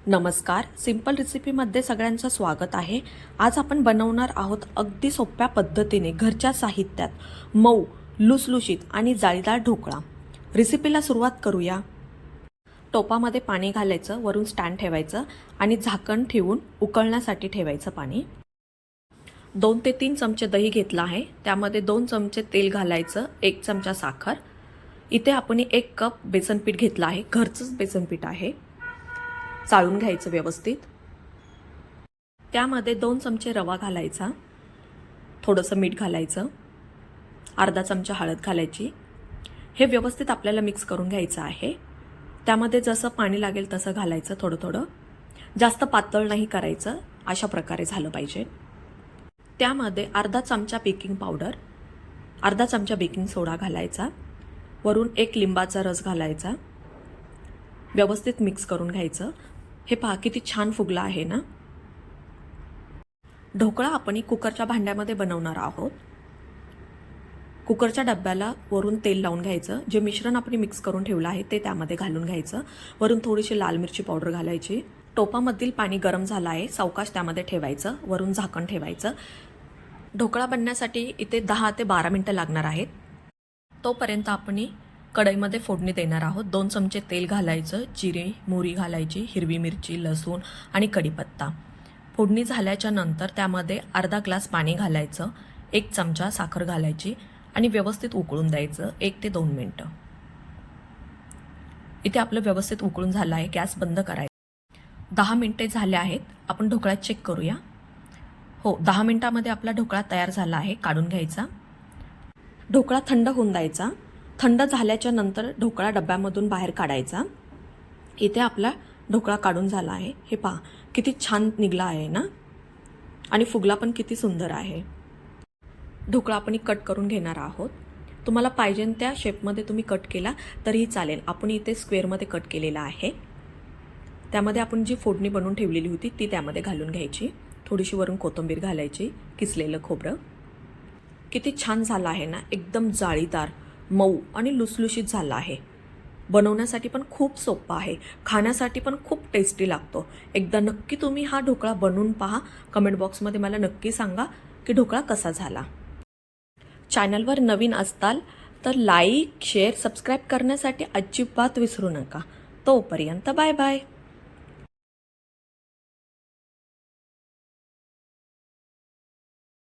नमस्कार, सिंपल रेसिपीमध्ये सगळ्यांचं स्वागत आहे। आज आपण बनवणार आहोत अगदी सोप्या पद्धतीने घरच्या साहित्यात मऊ, लुसलुशीत आणि जाळीदार ढोकळा। रेसिपीला सुरुवात करूया। टोपामध्ये पाणी घालायचं, वरून स्टँड ठेवायचं आणि झाकण ठेवून उकळण्यासाठी ठेवायचं पाणी। 2 ते 3 चमचे दही घेतला आहे, त्यामध्ये 2 चमचे तेल घालायचं, 1 चमचा साखर। इथे आपण 1 कप बेसन पीठ घेतला आहे, घरचंच बेसन पीठ आहे। चाळून घ्यायचं व्यवस्थित। त्यामध्ये 2 चमचे रवा घालायचा, थोडंसं मीठ घालायचं, अर्धा चमचा हळद घालायची। हे व्यवस्थित आपल्याला मिक्स करून घ्यायचं आहे। त्यामध्ये जसं पाणी लागेल तसं घालायचं, थोडं थोडं, जास्त पातळ नाही करायचं, अशा प्रकारे झालं पाहिजे। त्यामध्ये अर्धा चमचा बेकिंग पावडर, अर्धा चमचा बेकिंग सोडा घालायचा, वरून 1 लिंबाचा रस घालायचा। व्यवस्थित मिक्स करून घ्यायचं। हे पहा किती छान फुगला आहे ना। ढोकळा आपण कुकरच्या भांड्यामध्ये बनवणार आहोत। कुकरच्या डब्याला वरून तेल लावून घ्यायचं, जे मिश्रण आपण मिक्स करून ठेवलं आहे ते त्यामध्ये घालून घ्यायचं, वरून थोडीशी लाल मिरची पावडर घालायची। टोपामधील पाणी गरम झालं आहे, सावकाश त्यामध्ये ठेवायचं, वरून झाकण ठेवायचं। ढोकळा बनण्यासाठी इथे 10 ते 12 मिनिटं लागणार आहेत। तोपर्यंत आपण कढईमध्ये फोडणी देणार आहोत। 2 चमचे तेल घालायचं, जिरे मोहरी घालायची, हिरवी मिरची, लसूण आणि कढीपत्ता। फोडणी झाल्याच्या नंतर त्यामध्ये अर्धा ग्लास पाणी घालायचं, 1 चमचा साखर घालायची आणि व्यवस्थित उकळून द्यायचं 1 ते 2 मिनिटं। इथे आपलं व्यवस्थित उकळून झालं आहे, गॅस बंद करायचा। 10 मिनिटे झाले आहेत, आपण ढोकळा चेक करूया। हो, 10 मिनिटांमध्ये आपला ढोकळा तयार झाला आहे, काढून घ्यायचा। ढोकळा थंड होऊन द्यायचा। थंड झाल्याच्या नंतर ढोकळा डब्यामधून बाहेर काढायचा। इथे आपला ढोकळा काढून झाला आहे, हे पहा किती छान निघला आहे ना, आणि फुगला पण किती सुंदर आहे। ढोकळा आपण कट करून घेणार आहोत। तुम्हाला पाहिजे त्या शेपमध्ये तुम्ही कट केला तरीही चालेल। आपण इथे स्क्वेअरमध्ये कट केलेला आहे। त्यामध्ये आपण जी फोडणी बनवून ठेवलेली होती ती त्यामध्ये घालून घ्यायची, थोडीशी वरून कोथिंबीर घालायची, किसलेलं खोबरं। किती छान झाला आहे ना, एकदम जाळीदार, मऊ आणि लुसलुशीत झाला आहे। बनवण्यासाठी पण खूप सोपा आहे, खाण्यासाठी पण खूप टेस्टी लागतो। एकदा नक्की तुम्ही हा ढोकळा बनवून पहा। कमेंट बॉक्समध्ये मला नक्की सांगा की ढोकळा कसा झाला। चॅनलवर नवीन असताल तर लाईक, शेअर, सबस्क्राईब करण्यासाठी अजिबात विसरू नका। तोपर्यंत बाय बाय।